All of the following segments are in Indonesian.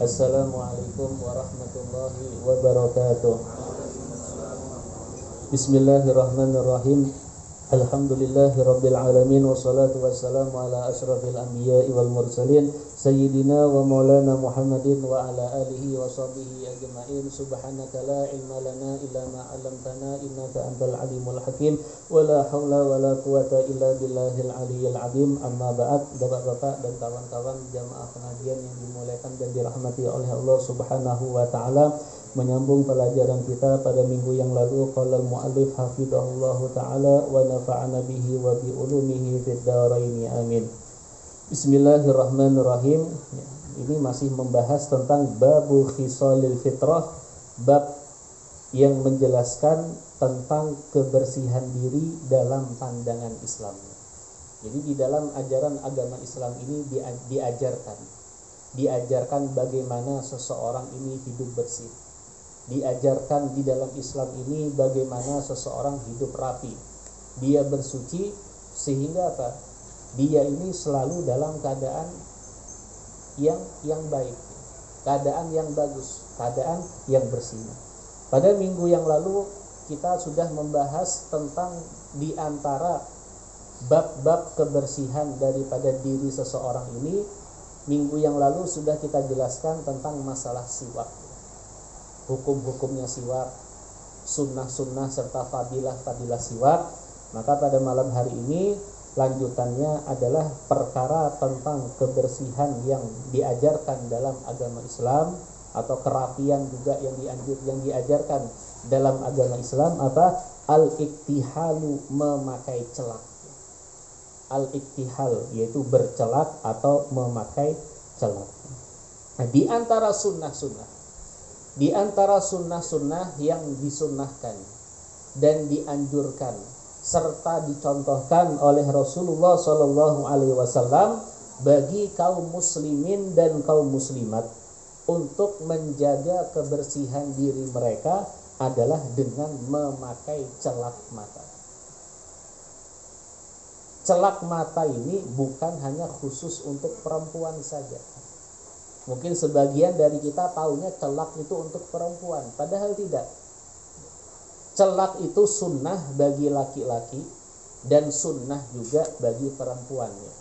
Assalamualaikum warahmatullahi wabarakatuh. Bismillahirrahmanirrahim. Alhamdulillahirabbil alamin wassalatu wassalamu ala asyrafil anbiya'i wal mursalin sayyidina wa maulana Muhammadin wa ala alihi wa sahbihi ajma'in. Subhanaka la ilma lana illa ma 'allamtana innaka antal alimul hakim wa la haula wa la quwata illa billahil aliyyil azim. Amma ba'd. Bapak-bapak dan kawan-kawan jamaah pengajian yang dimuliakan dan dirahmati oleh Allah Subhanahu wa taala, menyambung pelajaran kita pada minggu yang lalu, qala al-muallif hafizahullahu taala wa nafa'ana bihi wa bi ulumihi fid dharain amin. Bismillahirrahmanirrahim. Ini masih membahas tentang babu khisalil fitrah, bab yang menjelaskan tentang kebersihan diri dalam pandangan Islam. Jadi di dalam ajaran agama Islam ini diajarkan bagaimana seseorang ini hidup bersih. Diajarkan di dalam Islam ini bagaimana seseorang hidup rapi. Dia bersuci sehingga apa? Dia ini selalu dalam keadaan yang baik, keadaan yang bagus, keadaan yang bersih. Pada minggu yang lalu kita sudah membahas tentang di antara bab-bab kebersihan daripada diri seseorang ini. Minggu yang lalu sudah kita jelaskan tentang masalah siwak, hukum-hukumnya siwak, sunnah-sunnah serta fadilah-fadilah siwak. Maka pada malam hari ini lanjutannya adalah perkara tentang kebersihan yang diajarkan dalam agama Islam, atau kerapian juga yang diajarkan dalam agama Islam, apa? Al-iktihalu, memakai celak. Al-iktihal yaitu bercelak atau memakai celak. Nah, di antara sunnah-sunnah yang disunnahkan dan dianjurkan serta dicontohkan oleh Rasulullah SAW bagi kaum muslimin dan kaum muslimat untuk menjaga kebersihan diri mereka adalah dengan memakai celak mata. Celak mata ini bukan hanya khusus untuk perempuan saja. Mungkin sebagian dari kita taunya celak itu untuk perempuan, padahal tidak. Celak itu sunnah bagi laki-laki dan sunnah juga bagi perempuannya.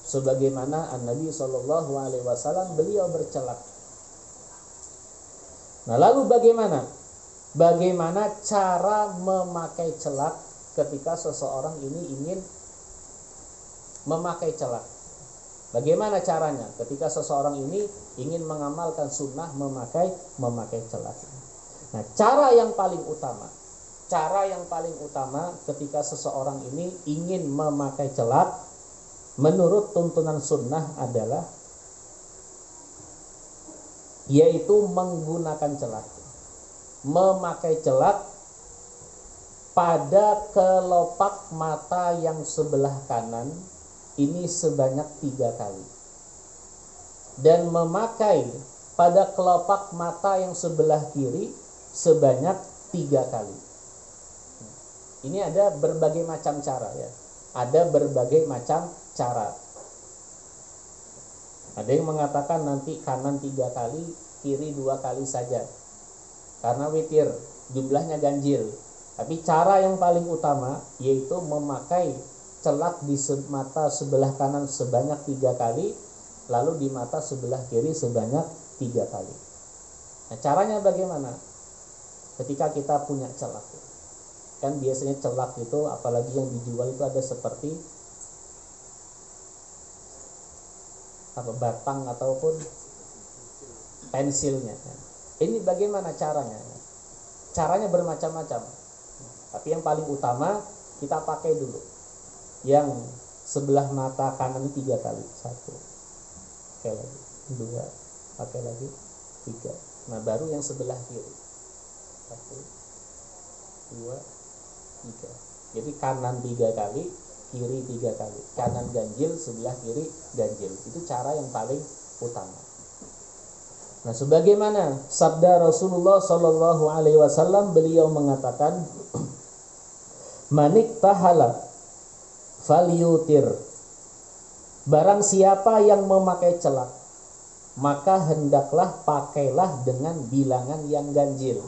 Sebagaimana Nabi SAW beliau bercelak. Nah, lalu bagaimana cara memakai celak ketika seseorang ini ingin memakai celak? Bagaimana caranya ketika seseorang ini ingin mengamalkan sunnah memakai celak? Nah, cara yang paling utama ketika seseorang ini ingin memakai celak menurut tuntunan sunnah adalah yaitu menggunakan celak. Memakai celak pada kelopak mata yang sebelah kanan ini sebanyak 3 kali, dan memakai pada kelopak mata yang sebelah kiri sebanyak 3 kali. Ini ada berbagai macam cara, ya. Ada berbagai macam cara. Ada yang mengatakan nanti kanan 3 kali, kiri 2 kali saja, karena witir, jumlahnya ganjil. Tapi cara yang paling utama yaitu memakai celak di mata sebelah kanan sebanyak 3 kali, lalu di mata sebelah kiri sebanyak 3 kali. Nah, caranya bagaimana? Ketika kita punya celak, kan biasanya celak itu, apalagi yang dijual itu ada seperti batang ataupun pensilnya. Ini bagaimana caranya? Caranya bermacam-macam. Tapi yang paling utama kita pakai dulu yang sebelah mata kanan 3 kali. 1, pakai lagi 2, pakai lagi 3. Nah, baru yang sebelah kiri. 1, 2, 3. Jadi kanan 3 kali, kiri 3 kali. Kanan ganjil, sebelah kiri ganjil. Itu cara yang paling utama. Nah, sebagaimana sabda Rasulullah SAW, beliau mengatakan, manik tahala falyutir. Barang siapa yang memakai celak, maka hendaklah pakailah dengan bilangan yang ganjil.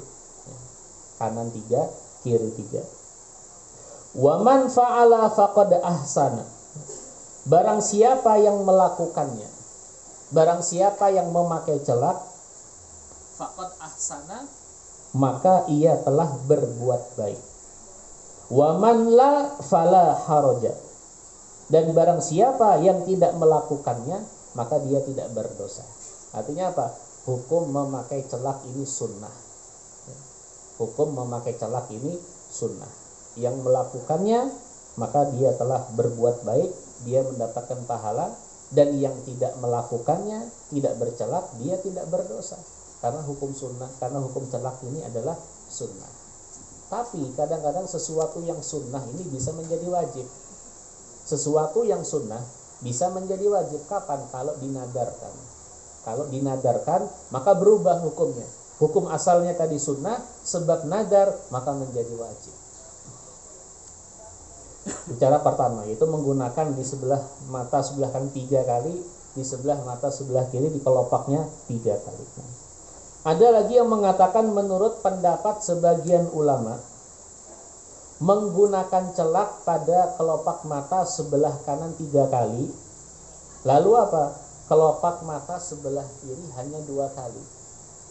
Kanan 3, kiri 3. Wa man fa'ala faqad ahsana. Barang siapa yang melakukannya, barang siapa yang memakai celak, faqad ahsana, maka ia telah berbuat baik. Wa man la fala haraja. Dan barang siapa yang tidak melakukannya, maka dia tidak berdosa. Artinya apa? Hukum memakai celak ini sunnah. Hukum memakai celak ini sunnah. Yang melakukannya, maka dia telah berbuat baik, dia mendapatkan pahala. Dan yang tidak melakukannya, tidak bercelak, dia tidak berdosa. Karena hukum sunnah, karena hukum celak ini adalah sunnah. Tapi kadang-kadang sesuatu yang sunnah ini bisa menjadi wajib. Sesuatu yang sunnah bisa menjadi wajib kapan? Kalau dinadarkan. Kalau dinadarkan, maka berubah hukumnya. Hukum asalnya tadi sunnah, sebab nadar maka menjadi wajib. Cara pertama yaitu menggunakan di sebelah mata sebelah kanan 3 kali, di sebelah mata sebelah kiri di kelopaknya 3 kali. Ada lagi yang mengatakan menurut pendapat sebagian ulama, menggunakan celak pada kelopak mata sebelah kanan 3 kali. Lalu apa? Kelopak mata sebelah kiri hanya 2 kali.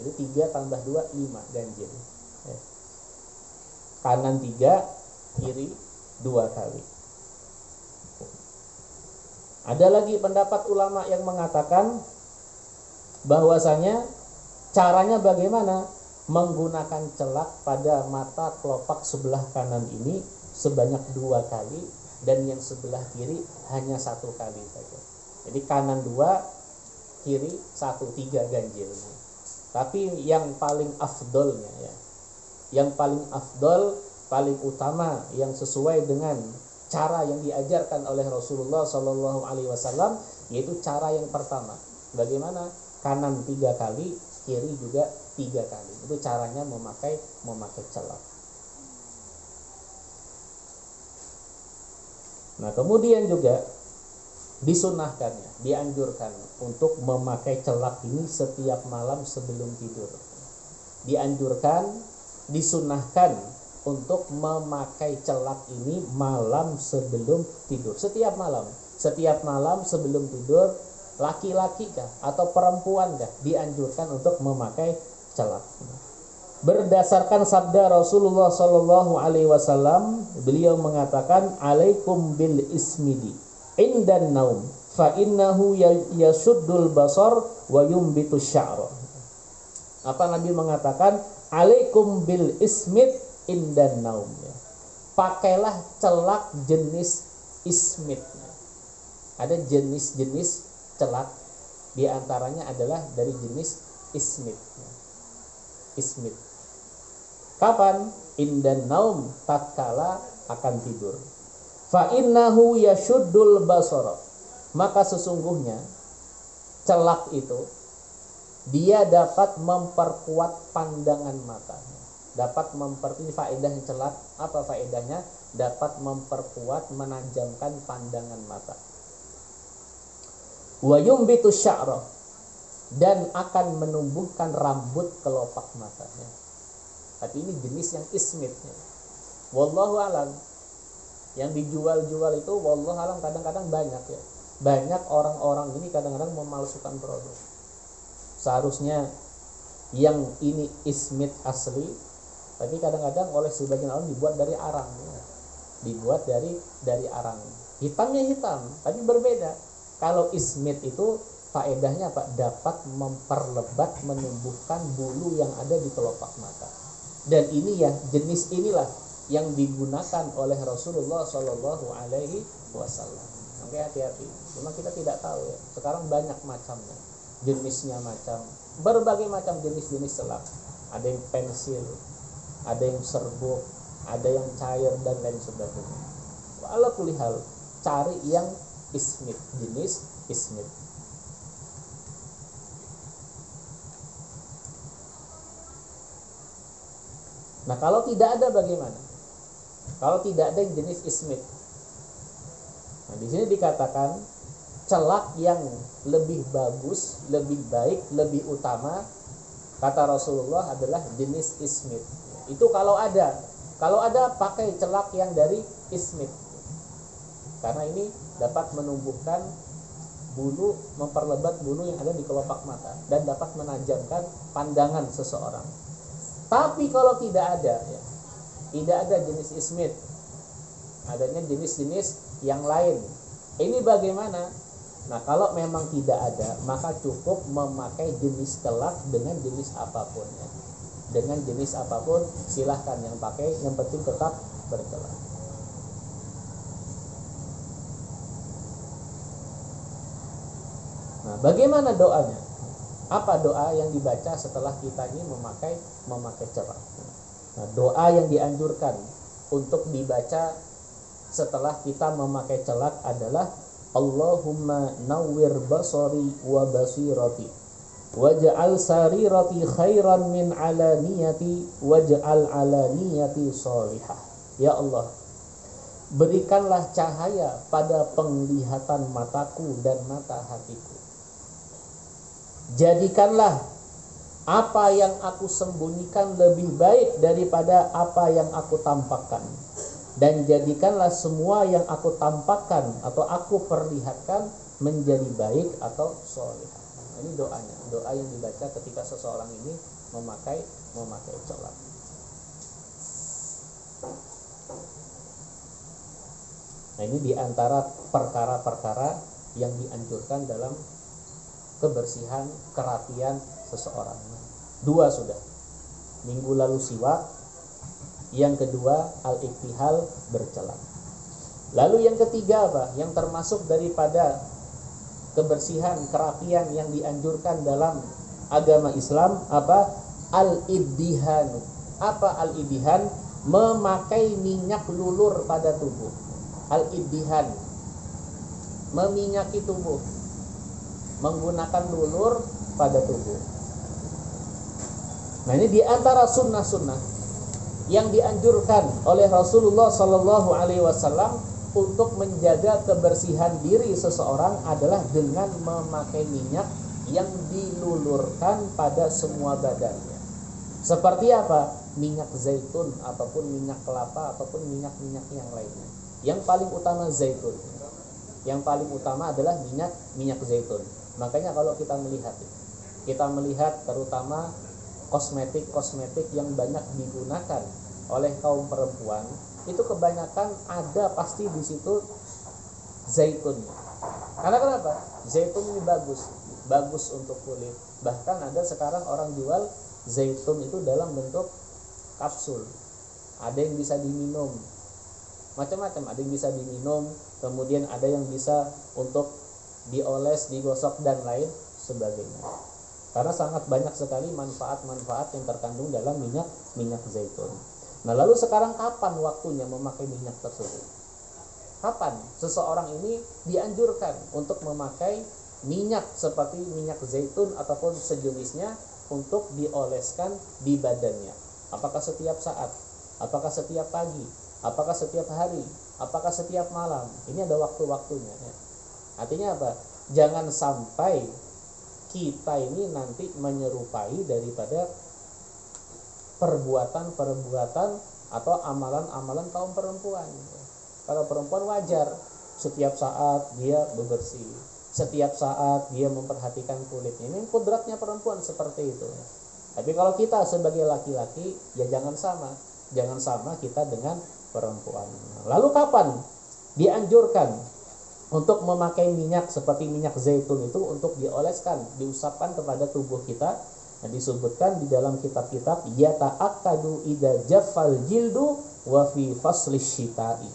Jadi 3 tambah 2, 5 ganjil. Kanan 3, kiri 2 kali. Ada lagi pendapat ulama yang mengatakan bahwasanya caranya bagaimana? Menggunakan celak pada mata kelopak sebelah kanan ini sebanyak 2 kali, dan yang sebelah kiri hanya 1 kali saja. Jadi kanan 2, kiri 1, 3 ganjil. Tapi yang paling afdolnya ya, yang paling afdol, paling utama, yang sesuai dengan cara yang diajarkan oleh Rasulullah SAW, yaitu cara yang pertama. Bagaimana? Kanan 3 kali, kiri juga 3 kali. Itu caranya memakai celak. Nah, kemudian juga disunahkannya, dianjurkan untuk memakai celak ini setiap malam sebelum tidur. Dianjurkan, disunahkan untuk memakai celak ini malam sebelum tidur. Setiap malam sebelum tidur, laki-laki kah atau perempuan kah dianjurkan untuk memakai celak. Berdasarkan sabda Rasulullah sallallahu alaihi wasallam, beliau mengatakan, "Alaikum bil ismidi indan naum fa innahu yasuddul basar wa yumbitu sya'ra." Apa Nabi mengatakan? Alaikum bil ismid indan naum. Pakailah celak jenis ismid. Ada jenis-jenis celak, di antaranya adalah dari jenis ismid. Ismid. Kapan? Indan naum, tatkala akan tidur. Fa innahu yashuddul basara. Maka sesungguhnya celak itu dia dapat memperkuat pandangan mata. Dapat memperkuat, faedahnya celak, apa faedahnya? Dapat memperkuat, menajamkan pandangan mata. Wa yumbitu sya'ra, dan akan menumbuhkan rambut kelopak matanya. Tapi ini jenis yang ismidnya. Wallahu alam. Yang dijual-jual itu wallahu alam kadang-kadang banyak ya. Banyak orang-orang ini kadang-kadang memalsukan produk. Seharusnya yang ini ismid asli, tapi kadang-kadang oleh sebagian orang dibuat dari arang ya. Dibuat dari arang. Hitamnya hitam, tapi berbeda. Kalau ismid itu faedahnya apa? Dapat memperlebat, menumbuhkan bulu yang ada di kelopak mata. Dan ini ya, jenis inilah yang digunakan oleh Rasulullah Shallallahu Alaihi Wasallam. Oke, hati-hati. Memang kita tidak tahu ya. Sekarang banyak macamnya, jenisnya macam, berbagai macam jenis-jenis celak. Ada yang pensil, ada yang serbuk, ada yang cair dan lain sebagainya. Ala kulli hal, cari yang ismid, jenis ismid. Nah, kalau tidak ada bagaimana? Kalau tidak ada yang jenis ismid. Nah, di sini dikatakan celak yang lebih bagus, lebih baik, lebih utama, kata Rasulullah, adalah jenis ismit. Itu kalau ada pakai celak yang dari ismit, karena ini dapat menumbuhkan bulu, memperlebat bulu yang ada di kelopak mata dan dapat menajamkan pandangan seseorang. Tapi kalau tidak ada, ya, tidak ada jenis ismit, adanya jenis-jenis yang lain. Ini bagaimana? Nah, kalau memang tidak ada, maka cukup memakai jenis celak dengan jenis apapun, ya. Dengan jenis apapun silahkan yang pakai, yang penting tetap bercelak. Nah, bagaimana doanya? Apa doa yang dibaca setelah kita ini memakai celak? Nah, doa yang dianjurkan untuk dibaca setelah kita memakai celak adalah Allahumma nawwir basari wa basirati waj'al sarirati khairan min alaniyati waj'al alaniyati sholihah. Ya Allah, berikanlah cahaya pada penglihatan mataku dan mata hatiku. Jadikanlah apa yang aku sembunyikan lebih baik daripada apa yang aku tampakkan, dan jadikanlah semua yang aku tampakkan atau aku perlihatkan menjadi baik atau sholihah. Ini doanya, doa yang dibaca ketika seseorang ini memakai celak. Nah, ini diantara perkara-perkara yang dianjurkan dalam kebersihan, kerapian seseorang. Dua sudah. Minggu lalu siwak, yang kedua al-iktihal, bercelak. Lalu yang ketiga apa? Yang termasuk daripada kebersihan, kerapian yang dianjurkan dalam agama Islam apa? Al-iddihan. Apa al-iddihan? Memakai minyak lulur pada tubuh. Al-iddihan, meminyaki tubuh, menggunakan lulur pada tubuh. Nah, ini diantara sunnah-sunnah yang dianjurkan oleh Rasulullah Sallallahu Alaihi Wasallam untuk menjaga kebersihan diri seseorang adalah dengan memakai minyak yang dilulurkan pada semua badannya. Seperti apa? Minyak zaitun ataupun minyak kelapa ataupun minyak-minyak yang lainnya. Yang paling utama zaitun. Yang paling utama adalah minyak zaitun. Makanya kalau kita melihat terutama kosmetik yang banyak digunakan oleh kaum perempuan, itu kebanyakan ada pasti di situ zaitunnya. Karena kenapa? Zaitun ini bagus untuk kulit. Bahkan ada sekarang orang jual zaitun itu dalam bentuk kapsul. Ada yang bisa diminum, macam-macam. Ada yang bisa diminum, kemudian ada yang bisa untuk dioles, digosok dan lain sebagainya. Karena sangat banyak sekali manfaat-manfaat yang terkandung dalam minyak zaitun. Nah, lalu sekarang kapan waktunya memakai minyak tersebut? Kapan seseorang ini dianjurkan untuk memakai minyak seperti minyak zaitun ataupun sejenisnya untuk dioleskan di badannya? Apakah setiap saat? Apakah setiap pagi? Apakah setiap hari? Apakah setiap malam? Ini ada waktu-waktunya, ya. Artinya apa? Jangan sampai kita ini nanti menyerupai daripada perbuatan-perbuatan atau amalan-amalan kaum perempuan. Kalau perempuan wajar setiap saat dia bebersih, setiap saat dia memperhatikan kulitnya. Ini kodratnya perempuan seperti itu. Tapi kalau kita sebagai laki-laki, ya jangan sama kita dengan perempuan. Lalu kapan dianjurkan untuk memakai minyak seperti minyak zaitun itu untuk dioleskan, diusapkan kepada tubuh kita? Nah, disebutkan di dalam kitab-kitab yata'akkadu idza jaffal jildu wa fi faslis syita'i.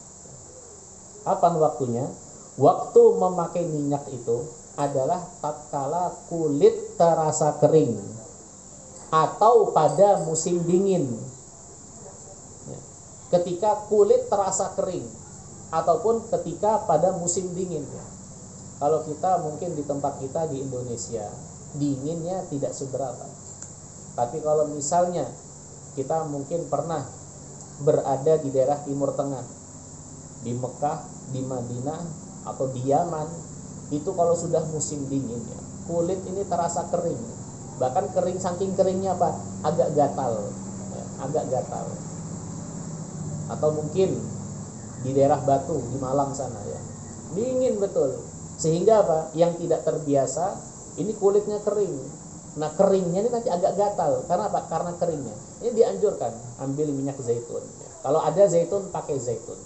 Kapan waktunya? Waktu memakai minyak itu adalah tatkala kulit terasa kering atau pada musim dingin. Ketika kulit terasa kering ataupun ketika pada musim dingin. Kalau kita mungkin di tempat kita di Indonesia, dinginnya tidak seberapa. Tapi kalau misalnya kita mungkin pernah berada di daerah Timur Tengah, di Mekah, di Madinah, atau di Yaman, itu kalau sudah musim dingin ya, kulit ini terasa kering, bahkan kering, saking keringnya apa, agak gatal ya, agak gatal. Atau mungkin di daerah Batu di Malang sana ya, dingin betul, sehingga apa, yang tidak terbiasa ini kulitnya kering. Nah keringnya ini nanti agak gatal, karena apa, karena keringnya. Ini dianjurkan ambil minyak zaitun ya. Kalau ada zaitun pakai zaitun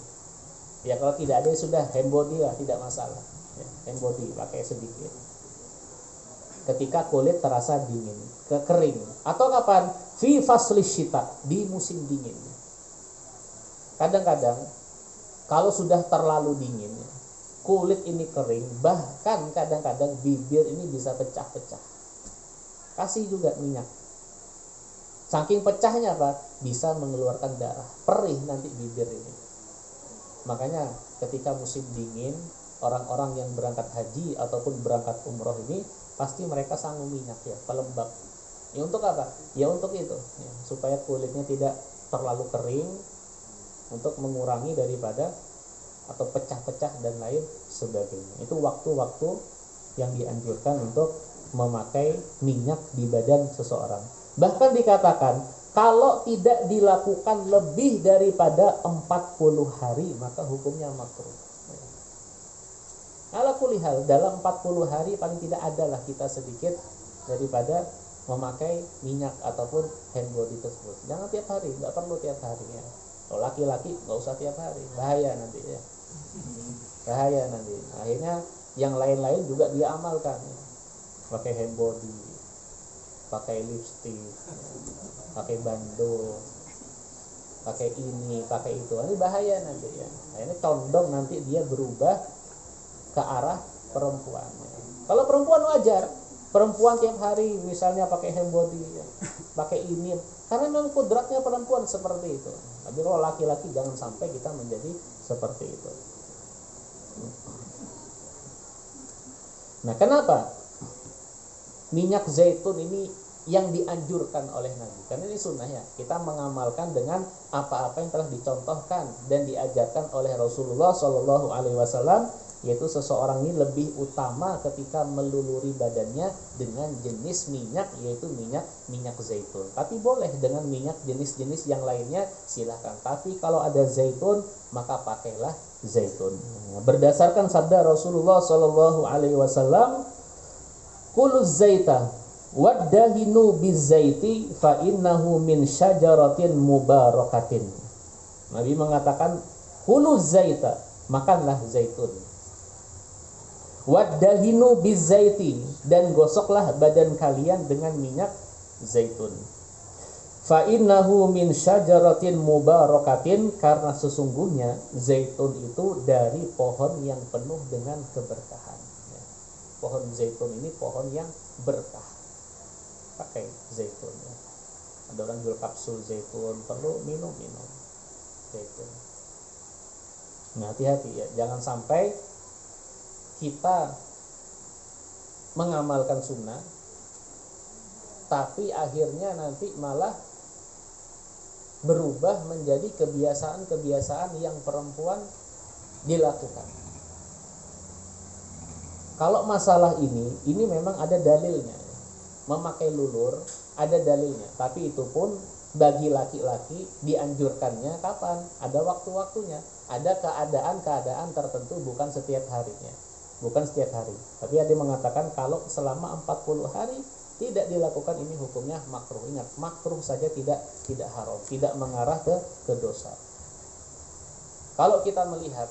ya, kalau tidak ada sudah hand body lah, tidak masalah ya, hand body pakai sedikit ketika kulit terasa dingin, kekering. Atau kapan, fi fasli syita, di musim dingin. Kadang-kadang kalau sudah terlalu dingin kulit ini kering, bahkan kadang-kadang bibir ini bisa pecah-pecah, kasih juga minyak. Saking pecahnya apa, bisa mengeluarkan darah, perih nanti bibir ini. Makanya ketika musim dingin, orang-orang yang berangkat haji ataupun berangkat umroh ini pasti mereka sanggup minyak ya, pelembab ya. Untuk apa ya, untuk itu ya, supaya kulitnya tidak terlalu kering, untuk mengurangi daripada atau pecah-pecah dan lain sebagainya. Itu waktu-waktu yang dianjurkan untuk memakai minyak di badan seseorang. Bahkan dikatakan kalau tidak dilakukan lebih daripada 40 hari maka hukumnya makruh. Ala kulli hal, dalam 40 hari paling tidak adalah kita sedikit daripada memakai minyak ataupun hand body tersebut. Jangan tiap hari, nggak perlu tiap hari ya. Kalau laki-laki nggak usah tiap hari, bahaya nanti ya, bahaya nanti. Akhirnya yang lain-lain juga dia amalkan ya. Pakai hand body, pakai lipstick, pakai bandung, pakai ini, pakai itu, ini bahaya nanti ya. Akhirnya condong nanti dia berubah ke arah perempuan ya. Kalau perempuan wajar, perempuan tiap hari misalnya pakai hand body ya, pakai ini, karena memang kodratnya perempuan seperti itu. Tapi kalau laki-laki jangan sampai kita menjadi seperti itu. Nah, kenapa minyak zaitun ini yang dianjurkan oleh Nabi? Karena ini sunnah ya, kita mengamalkan dengan apa-apa yang telah dicontohkan dan diajarkan oleh Rasulullah SAW, yaitu seseorang ini lebih utama ketika meluluri badannya dengan jenis minyak, yaitu minyak zaitun. Tapi boleh dengan minyak jenis-jenis yang lainnya, silahkan. Tapi kalau ada zaitun maka pakailah zaitun. Berdasarkan sabda Rasulullah SAW, kuluz zaita waddahinu bizaiti fa innahu min syajaratin mubarakatin. Nabi mengatakan kuluz zaita, makanlah zaitun. Waddahinu bizaiti, dan gosoklah badan kalian dengan minyak zaitun. Fa innahu min syajaratin mubarakatin, karena sesungguhnya zaitun itu dari pohon yang penuh dengan keberkahan. Pohon zaitun ini pohon yang berkah. Pakai zaitun ya. Ada orang jual kapsul zaitun, perlu minum zaitun. Nah, hati-hati ya, jangan sampai kita mengamalkan sunnah tapi akhirnya nanti malah berubah menjadi kebiasaan-kebiasaan yang perempuan dilakukan. Kalau masalah ini memang ada dalilnya. Memakai lulur ada dalilnya, tapi itu pun bagi laki-laki dianjurkannya kapan? Ada waktu-waktunya, ada keadaan-keadaan tertentu, bukan setiap harinya. Bukan setiap hari. Tapi ada yang mengatakan kalau selama 40 hari tidak dilakukan, ini hukumnya makruh. Ingat, makruh saja, tidak haram, tidak mengarah ke dosa. Kalau kita melihat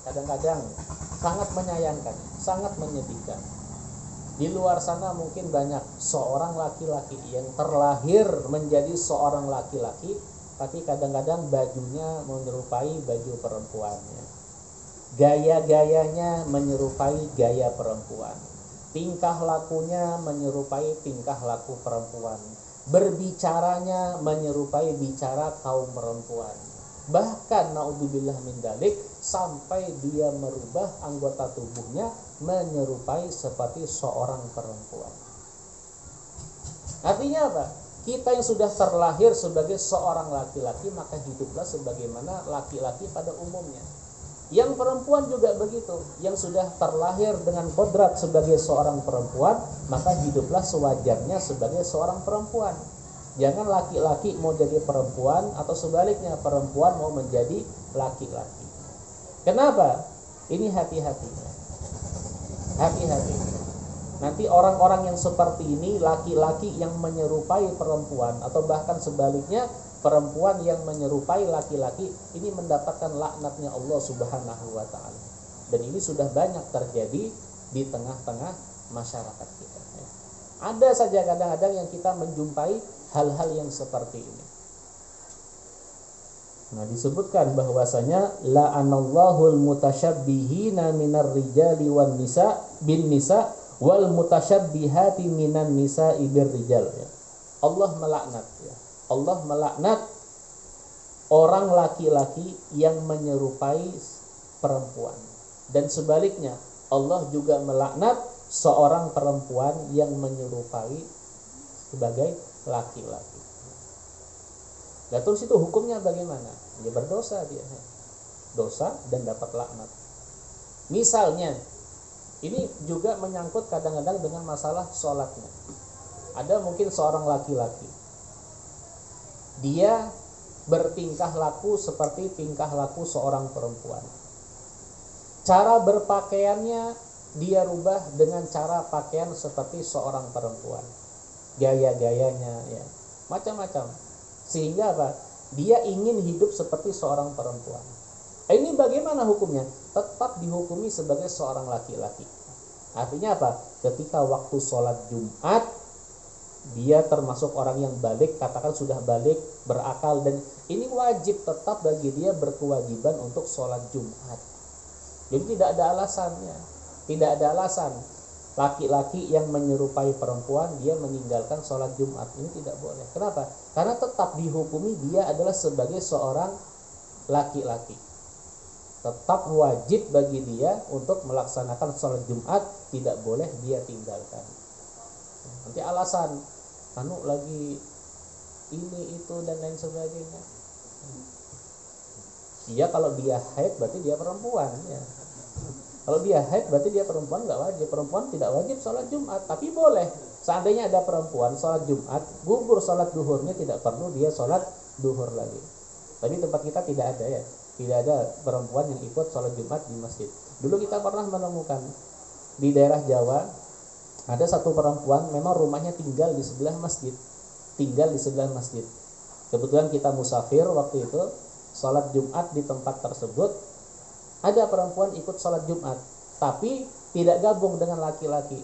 kadang-kadang sangat menyayangkan, sangat menyedihkan. Di luar sana mungkin banyak seorang laki-laki yang terlahir menjadi seorang laki-laki, tapi kadang-kadang bajunya menyerupai baju perempuannya. Gaya-gayanya menyerupai gaya perempuan. Tingkah lakunya menyerupai tingkah laku perempuan. Berbicaranya menyerupai bicara kaum perempuan. Bahkan naudzubillah min dzalik, sampai dia merubah anggota tubuhnya menyerupai seperti seorang perempuan. Artinya apa? Kita yang sudah terlahir sebagai seorang laki-laki, maka hiduplah sebagaimana laki-laki pada umumnya. Yang perempuan juga begitu, yang sudah terlahir dengan kodrat sebagai seorang perempuan, maka hiduplah sewajarnya sebagai seorang perempuan. Jangan laki-laki mau jadi perempuan atau sebaliknya perempuan mau menjadi laki-laki. Kenapa? Ini hati-hati. Hati-hati. Nanti orang-orang yang seperti ini, laki-laki yang menyerupai perempuan atau bahkan sebaliknya perempuan yang menyerupai laki-laki, ini mendapatkan laknatnya Allah Subhanahu wa taala. Dan ini sudah banyak terjadi di tengah-tengah masyarakat kita. Ada saja kadang-kadang yang kita menjumpai hal-hal yang seperti ini. Nah, disebutkan bahwasanya la'anallahul mutasyabbihina minar rijali wan nisa bin nisa wal mutasyabbihati minan nisa'i bir rijal. Allah melaknat, ya. Allah melaknat orang laki-laki yang menyerupai perempuan, dan sebaliknya Allah juga melaknat seorang perempuan yang menyerupai sebagai laki-laki. Nah, terus itu hukumnya bagaimana? Dia berdosa, dia dosa dan dapat laknat. Misalnya, ini juga menyangkut kadang-kadang dengan masalah sholatnya. Ada mungkin seorang laki-laki, dia bertingkah laku seperti tingkah laku seorang perempuan. Cara berpakaiannya dia rubah dengan cara pakaian seperti seorang perempuan. Gaya-gayanya, ya, macam-macam. Sehingga apa? Dia ingin hidup seperti seorang perempuan. Ini bagaimana hukumnya? Tetap dihukumi sebagai seorang laki-laki. Artinya apa? Ketika waktu sholat Jumat, dia termasuk orang yang balik, katakan sudah balik, berakal, dan ini wajib tetap bagi dia berkewajiban untuk sholat Jumat. Jadi tidak ada alasannya, tidak ada alasan laki-laki yang menyerupai perempuan dia meninggalkan sholat Jumat, ini tidak boleh. Kenapa? Karena tetap dihukumi dia adalah sebagai seorang laki-laki. Tetap wajib bagi dia untuk melaksanakan sholat Jumat, tidak boleh dia tinggalkan. Nanti alasan lagi ini itu dan lain sebagainya. Dia kalau dia haid berarti dia perempuan, ya. Kalau dia haid berarti dia perempuan, nggak wajib. Perempuan tidak wajib sholat Jumat, tapi boleh. Seandainya ada perempuan sholat Jumat, gugur sholat duhurnya, tidak perlu dia sholat duhur lagi. Tapi tempat kita tidak ada, ya, tidak ada perempuan yang ikut sholat Jumat di masjid. Dulu kita pernah menemukan di daerah Jawa, ada satu perempuan memang rumahnya tinggal di sebelah masjid, Kebetulan kita musafir waktu itu, sholat Jumat di tempat tersebut, ada perempuan ikut sholat Jumat, tapi tidak gabung dengan laki-laki,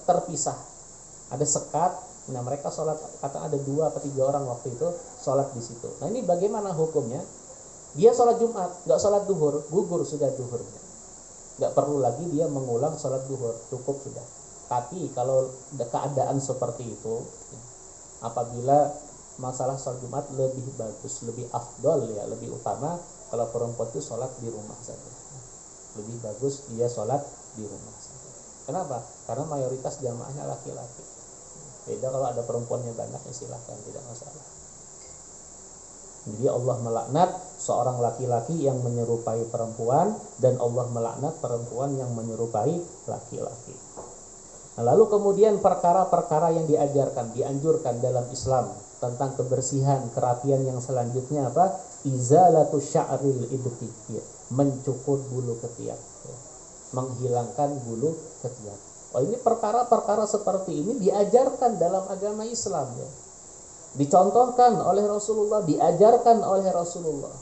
terpisah. Ada sekat. Nah, mereka sholat, kata ada 2 atau 3 orang waktu itu sholat di situ. Nah, ini bagaimana hukumnya? Dia sholat Jumat, nggak sholat duhur, gugur sudah duhurnya, nggak perlu lagi dia mengulang sholat duhur, cukup sudah. Tapi kalau keadaan seperti itu, apabila masalah sholat Jumat lebih bagus, lebih afdol, ya, lebih utama kalau perempuan itu sholat di rumah saja. Lebih bagus dia sholat di rumah saja. Kenapa? Karena mayoritas jamaahnya laki-laki. Beda kalau ada perempuannya banyak, ya silahkan, tidak masalah. Jadi Allah melaknat seorang laki-laki yang menyerupai perempuan, dan Allah melaknat perempuan yang menyerupai laki-laki. Nah, lalu kemudian perkara-perkara yang dianjurkan dalam Islam tentang kebersihan, kerapian yang selanjutnya apa? Izalatu sya'ril ibti, ya, mencukur bulu ketiak, ya, menghilangkan bulu ketiak. Oh, ini perkara-perkara seperti ini diajarkan dalam agama Islam, ya. Dicontohkan oleh Rasulullah, diajarkan oleh Rasulullah.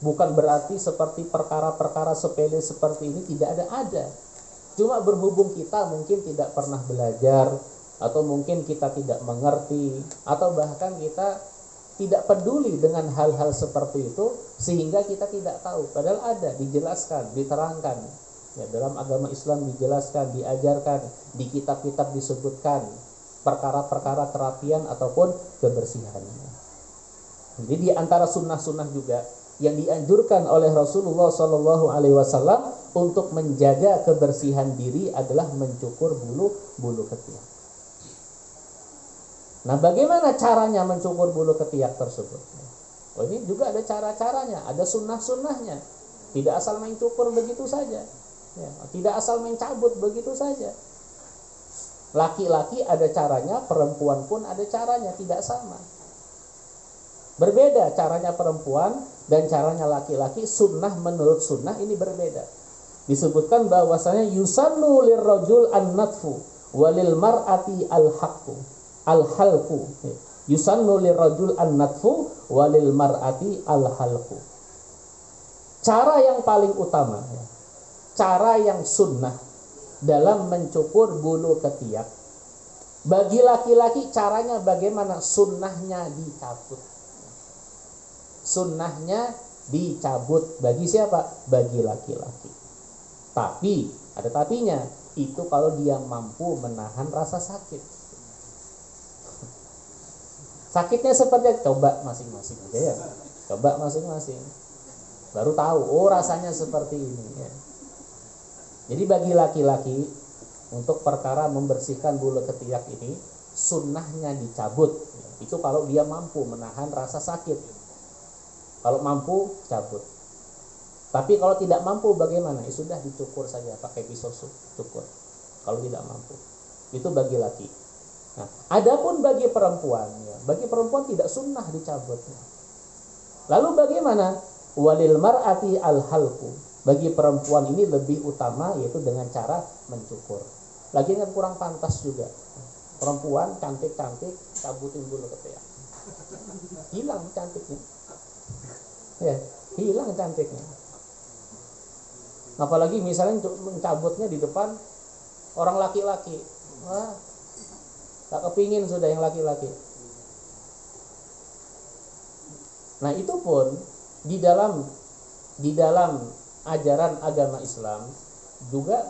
Bukan berarti seperti perkara-perkara sepele seperti ini tidak ada. Cuma berhubung kita mungkin tidak pernah belajar, atau mungkin kita tidak mengerti, atau bahkan kita tidak peduli dengan hal-hal seperti itu, sehingga kita tidak tahu. Padahal ada, dijelaskan, diterangkan, ya, dalam agama Islam dijelaskan, diajarkan, di kitab-kitab disebutkan perkara-perkara kerapian ataupun kebersihannya. Jadi di antara sunnah-sunnah juga yang dianjurkan oleh Rasulullah SAW untuk menjaga kebersihan diri adalah mencukur bulu ketiak. Nah, bagaimana caranya mencukur bulu ketiak tersebut? Oh, ini juga ada cara-caranya, ada sunnah-sunnahnya. Tidak asal main cukur begitu saja. Ya, tidak asal main cabut begitu saja. Laki-laki ada caranya, perempuan pun ada caranya, tidak sama. Berbeda caranya perempuan dan caranya laki-laki, sunnah menurut sunnah ini berbeda. Disebutkan bahwasanya yusannu lirrajul an-natfu walil mar'ati al-haqqu al-halqu. Yusannu lirrajul an-natfu walil mar'ati al-halqu. Cara yang paling utama, cara yang sunnah dalam mencukur bulu ketiak, bagi laki-laki caranya bagaimana? Sunnahnya dicabut. Sunnahnya dicabut. Bagi siapa? Bagi laki-laki. Tapi, ada tapinya, itu kalau dia mampu menahan rasa sakit. Sakitnya seperti, coba masing-masing aja ya. Coba masing-masing. Baru tahu, oh rasanya seperti ini ya. Jadi bagi laki-laki, untuk perkara membersihkan bulu ketiak ini, sunnahnya dicabut. Itu kalau dia mampu menahan rasa sakit. Kalau mampu, cabut. Tapi kalau tidak mampu bagaimana? Ya sudah, dicukur saja pakai pisau cukur. Kalau tidak mampu. Itu bagi laki. Nah, adapun bagi perempuan, ya, bagi perempuan tidak sunnah dicabut. Lalu bagaimana? Walil mar'ati al-halqu. Bagi perempuan ini lebih utama, yaitu dengan cara mencukur. Lagi kan kurang pantas juga. Perempuan cantik-cantik cabutin bulu ketiak. Hilang cantiknya. Ya, hilang cantiknya. Apalagi misalnya mencabutnya di depan orang laki-laki. Wah, tak kepingin sudah yang laki-laki. Nah, itu pun di dalam ajaran agama Islam juga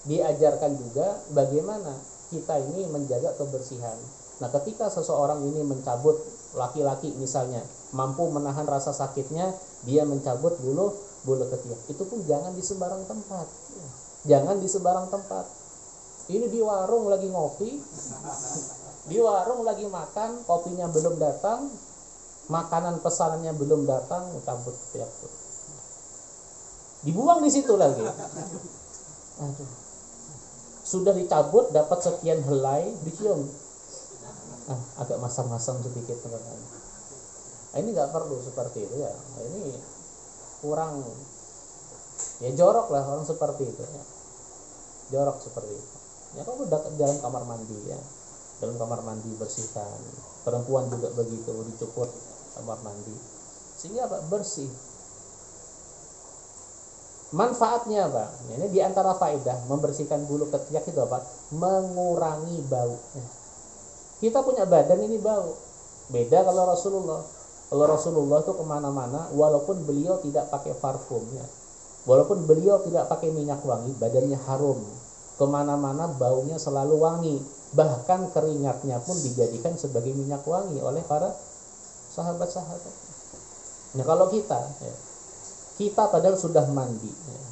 diajarkan juga bagaimana kita ini menjaga kebersihan. Nah, ketika seseorang ini mencabut, laki-laki misalnya mampu menahan rasa sakitnya, dia mencabut bulu ketiak. Itu pun jangan di sembarang tempat. Jangan di sembarang tempat. Ini di warung lagi ngopi, di warung lagi makan, kopinya belum datang, makanan pesanannya belum datang, cabut ketiak. Dibuang di situ lagi. Aduh. Sudah dicabut, dapat sekian helai, dicium. Agak masam-masam sedikit teman-teman. Ini nggak perlu seperti itu ya. Ini kurang, ya jorok lah orang seperti itu ya. Jorok seperti itu. Ya kalau dalam kamar mandi ya, dalam kamar mandi bersihkan. Perempuan juga begitu, dicukur kamar mandi. Sehingga apa? Bersih. Manfaatnya apa? Ini diantara faedah membersihkan bulu ketiak itu apa? Mengurangi bau. Kita punya badan ini bau. Beda kalau Rasulullah. Kalau Rasulullah itu kemana-mana, walaupun beliau tidak pakai parfum ya, walaupun beliau tidak pakai minyak wangi, badannya harum. Kemana-mana baunya selalu wangi. Bahkan keringatnya pun dijadikan sebagai minyak wangi oleh para sahabat-sahabat. Nah kalau kita padahal sudah mandi ya.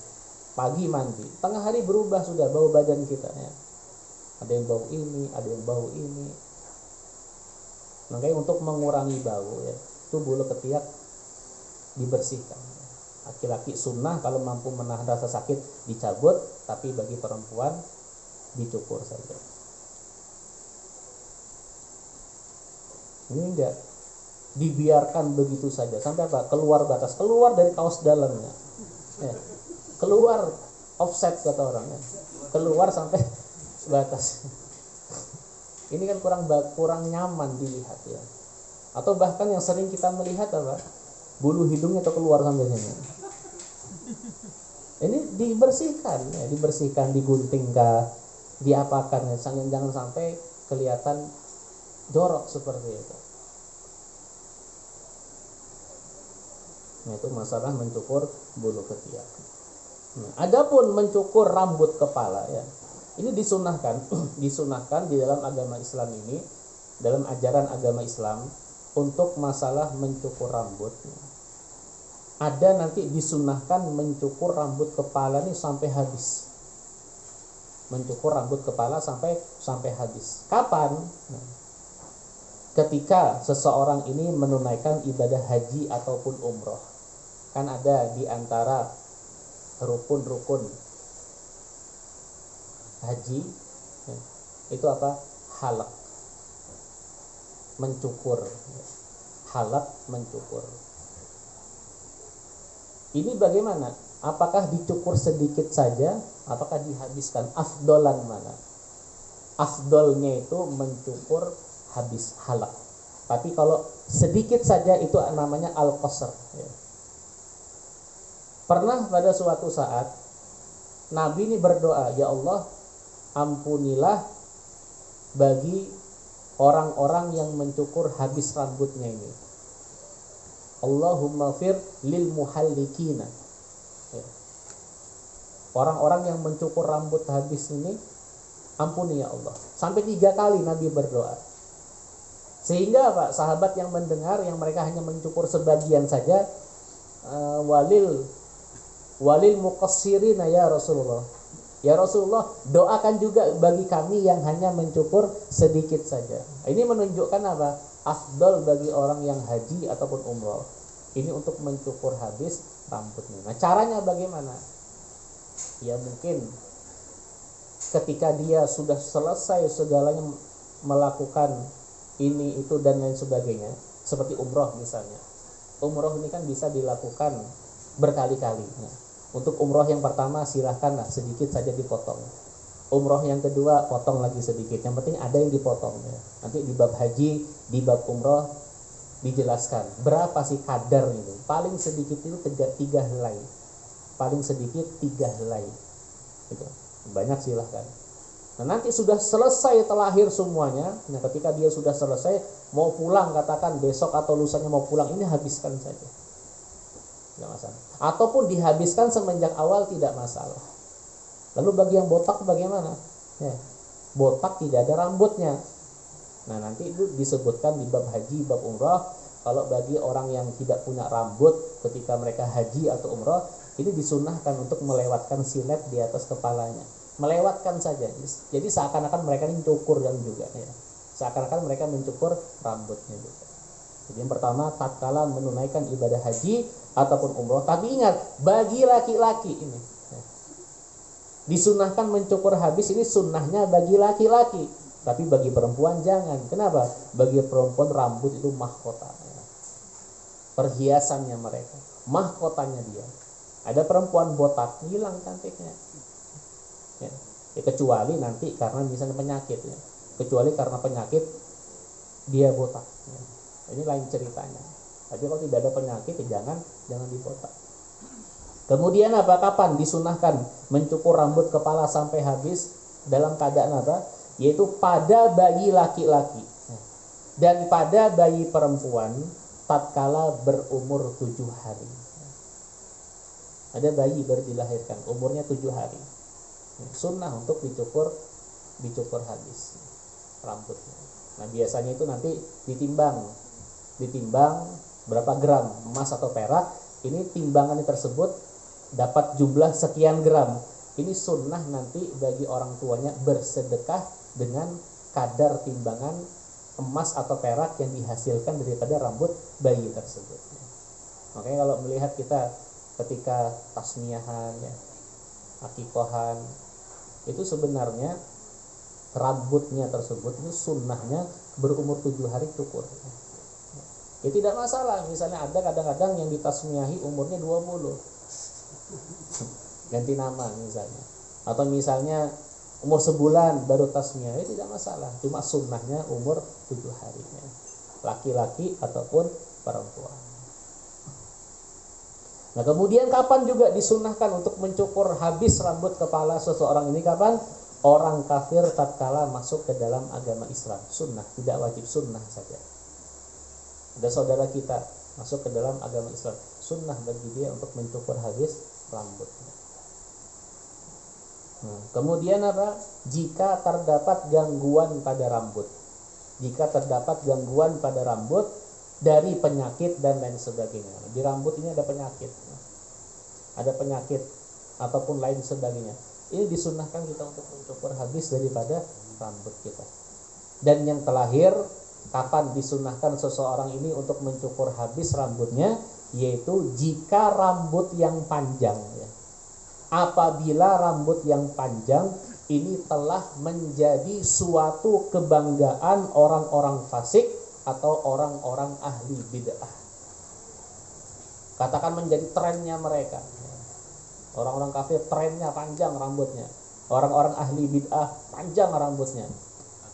Pagi mandi, tengah hari berubah sudah bau badan kita ya. Ada yang bau ini, ada yang bau ini. Makanya untuk mengurangi bau ya, itu bulu ketiak dibersihkan. Laki-laki sunnah kalau mampu menahan rasa sakit dicabut, tapi bagi perempuan dicukur saja. Ini enggak dibiarkan begitu saja sampai apa? Keluar batas, keluar dari kaos dalamnya. Ya. Keluar offset kata orang ya. Keluar sampai batas. Ini kan kurang nyaman dilihat ya. Atau bahkan yang sering kita melihat apa? Bulu hidungnya atau keluar sampai sini. Ini dibersihkan ya, dibersihkan, diguntingkan, diapakan ya. Jangan sampai kelihatan jorok seperti itu. Nah, itu masalah mencukur bulu ketiak. Nah, adapun mencukur rambut kepala ya. Ini disunahkan di dalam agama Islam ini, dalam ajaran agama Islam untuk masalah mencukur rambut. Ada nanti disunahkan mencukur rambut kepala ini sampai habis. Mencukur rambut kepala sampai habis. Kapan? Ketika seseorang ini menunaikan ibadah haji ataupun umroh. Kan ada di antara rukun-rukun haji, ya, itu apa? Halak, mencukur. Halak, mencukur. Ini bagaimana? Apakah dicukur sedikit saja? Apakah dihabiskan? Afdolan mana? Afdolnya itu mencukur habis halak. Tapi kalau sedikit saja itu namanya al-qasr, ya. Pernah pada suatu saat Nabi ini berdoa, ya Allah, ampunilah bagi orang-orang yang mencukur habis rambutnya ini. Allahumma fir lil muhallikina. Ya. Orang-orang yang mencukur rambut habis ini, ampuni ya Allah. Sampai 3 kali Nabi berdoa. Sehingga Pak, sahabat yang mendengar, yang mereka hanya mencukur sebagian saja, walil muqassirina ya Rasulullah. Ya Rasulullah, doakan juga bagi kami yang hanya mencukur sedikit saja. Ini menunjukkan apa? Afdal bagi orang yang haji ataupun umroh ini untuk mencukur habis rambutnya. Nah, caranya bagaimana? Ya mungkin ketika dia sudah selesai segalanya melakukan ini, itu, dan lain sebagainya, seperti umroh misalnya. Umroh ini kan bisa dilakukan berkali-kali. Nah, untuk umroh yang pertama silahkanlah sedikit saja dipotong. Umroh yang kedua potong lagi sedikit. Yang penting ada yang dipotong. Ya. Nanti di bab haji, di bab umroh dijelaskan berapa sih kadar itu. Paling sedikit itu 3 helai. Paling sedikit 3 helai. Gitu. Banyak silahkan. Nah, nanti sudah selesai terlahir semuanya. Nah, ketika dia sudah selesai mau pulang, katakan besok atau lusanya mau pulang, ini habiskan saja. Tidak masalah. Ataupun dihabiskan semenjak awal, tidak masalah. Lalu bagi yang botak bagaimana? Ya, botak tidak ada rambutnya. Nah, nanti itu disebutkan di bab haji, bab umrah. Kalau bagi orang yang tidak punya rambut ketika mereka haji atau umrah, ini disunnahkan untuk melewatkan silet di atas kepalanya. Melewatkan saja. Jadi seakan-akan mereka ini cukur yang juga. Ya. Seakan-akan mereka mencukur rambutnya juga. Jadi yang pertama, tatkala menunaikan ibadah haji ataupun umroh. Tapi ingat, bagi laki-laki ini disunahkan mencukur habis, ini sunnahnya bagi laki-laki. Tapi bagi perempuan jangan. Kenapa? Bagi perempuan rambut itu mahkota, perhiasannya mereka, mahkotanya dia. Ada perempuan botak, hilang cantiknya. Ya, kecuali nanti karena misalnya penyakit, ya. Kecuali karena penyakit dia botak. Ya. Ini lain ceritanya. Tapi kalau tidak ada penyakit, ya jangan dibotak. Kemudian apa? Kapan disunahkan mencukur rambut kepala sampai habis? Dalam keadaan apa? Yaitu pada bayi laki-laki dan pada bayi perempuan tatkala berumur 7 hari. Ada bayi baru dilahirkan, umurnya 7 hari. Sunnah untuk dicukur habis rambutnya. Nah, biasanya itu nanti ditimbang berapa gram emas atau perak. Ini timbangannya tersebut dapat jumlah sekian gram. Ini sunnah nanti bagi orang tuanya bersedekah dengan kadar timbangan emas atau perak yang dihasilkan daripada rambut bayi tersebut. Makanya kalau melihat kita ketika tasmiyahan, ya, akikohan, itu sebenarnya rambutnya tersebut itu sunnahnya berumur 7 hari cukur. Ya tidak masalah, misalnya ada kadang-kadang yang ditasmiyahi umurnya 20. Ganti nama misalnya. Atau misalnya umur sebulan baru tasmiyah, ya tidak masalah. Cuma sunnahnya umur 7 hari. Ya. Laki-laki ataupun perempuan. Nah, kemudian kapan juga disunahkan untuk mencukur habis rambut kepala seseorang ini? Kapan? Orang kafir tatkala masuk ke dalam agama Islam. Sunnah, tidak wajib, sunnah saja. Ada saudara kita masuk ke dalam agama Islam, sunnah bagi dia untuk mencukur habis rambutnya. Nah, kemudian apa? Jika terdapat gangguan pada rambut. Jika terdapat gangguan pada rambut dari penyakit dan lain sebagainya. Di rambut ini ada penyakit. Ada penyakit ataupun lain sebagainya. Ini disunahkan kita untuk mencukur habis daripada rambut kita. Dan yang terakhir, kapan disunahkan seseorang ini untuk mencukur habis rambutnya? yaitu jika rambut yang panjang ya. Apabila rambut yang panjang ini telah menjadi suatu kebanggaan orang-orang fasik atau orang-orang ahli bid'ah. Katakan menjadi trennya mereka. Orang-orang kafir trennya panjang rambutnya. Orang-orang ahli bid'ah panjang rambutnya.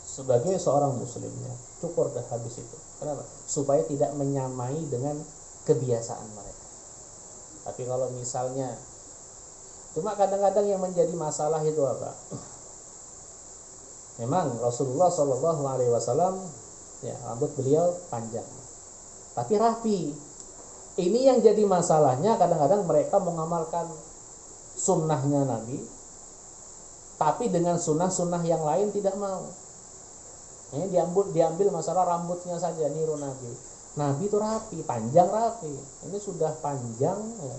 Sebagai seorang muslimnya, cukur dah habis itu. Kenapa? Supaya tidak menyamai dengan kebiasaan mereka. Tapi kalau misalnya, cuma kadang-kadang yang menjadi masalah itu apa? Memang Rasulullah SAW ya, rambut beliau panjang, tapi rapi. Ini yang jadi masalahnya, kadang-kadang mereka mengamalkan sunnahnya Nabi, tapi dengan sunnah-sunnah yang lain tidak mau. Ini diambil masalah rambutnya saja, niru Nabi. Nabi itu rapi, panjang rapi. Ini sudah panjang ya.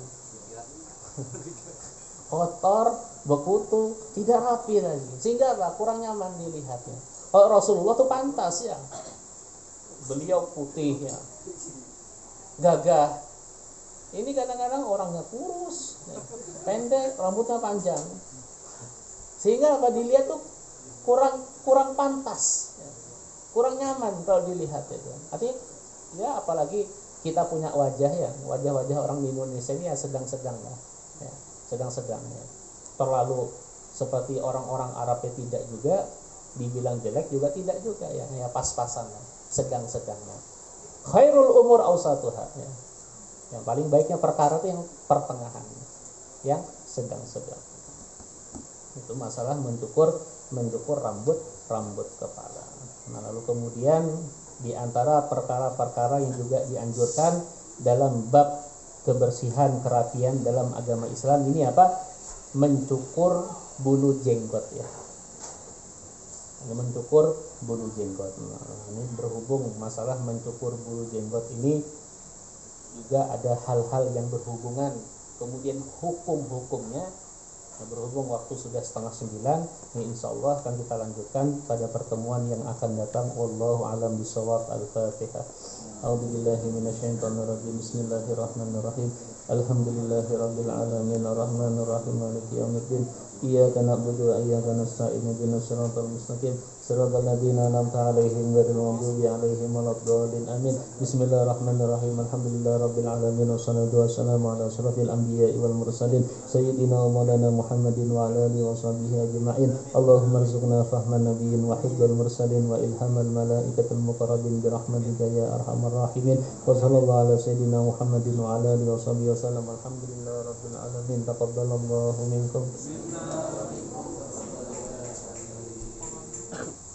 Kotor, bekutu, tidak rapi lagi. Sehingga apa? Kurang nyaman dilihatnya. Kalau Rasulullah itu pantas ya. Beliau putih ya. Gagah. Ini kadang-kadang orangnya kurus, ya. Pendek, rambutnya panjang. Sehingga apa? Dilihat tuh kurang pantas. Ya. Kurang nyaman kalau dilihat itu. Artinya ya apalagi kita punya wajah ya. Wajah-wajah orang di Indonesia ini ya sedang-sedang lah. Ya. Sedang-sedang ya. Terlalu seperti orang-orang Arab tidak juga, dibilang jelek juga tidak juga ya, ya pas-pasan lah, sedang-sedang lah. Khairul umur awsatuha ya. Yang paling baiknya perkara itu yang pertengahan, yang sedang-sedang. Itu masalah mencukur rambut kepala. Nah, lalu kemudian di antara perkara-perkara yang juga dianjurkan dalam bab kebersihan, kerapian dalam agama Islam ini apa? Mencukur bulu jenggot ya. Mencukur bulu jenggot. Nah, ini berhubung masalah mencukur bulu jenggot ini juga ada hal-hal yang berhubungan, kemudian hukum-hukumnya. Nah, berhubung waktu sudah 8:30, ini insyaallah akan kita lanjutkan pada pertemuan yang akan datang. Wallahu a'lam bishawab. Al-Fatihah. A'udzubillahi minasyaitonir rajim. Bismillahirrahmanirrahim. Alhamdulillahirabbil alamin arrahmanir rahim maliki yaumiddin. Iyyaka na'budu wa iyyaka nasta'in ihdinas siratal mustaqim siratal ladzina an'amta 'alaihim ghairil maghdubi 'alaihim waladdallin. Amin. Bismillahirrahmanirrahim. Alhamdulillahirabbil alamin wassalatu wassalamu ala asyrafil anbiya'i wal mursalin sayyidina wa maulana Muhammadin wa ala alihi wa sahbihi ajma'in. Allahumma rzuqna fahman nabiyyin wa hifdzal mursalin wa ilhamal malaikatil muqarrabin bi rahmatika ya arhamar rahimin. Wa sallallahu ala sayyidina Muhammadin wa ala alihi wa sahbihi wasallam. Alhamdulillahirabbil alamin. Taqabbalallahu minkum.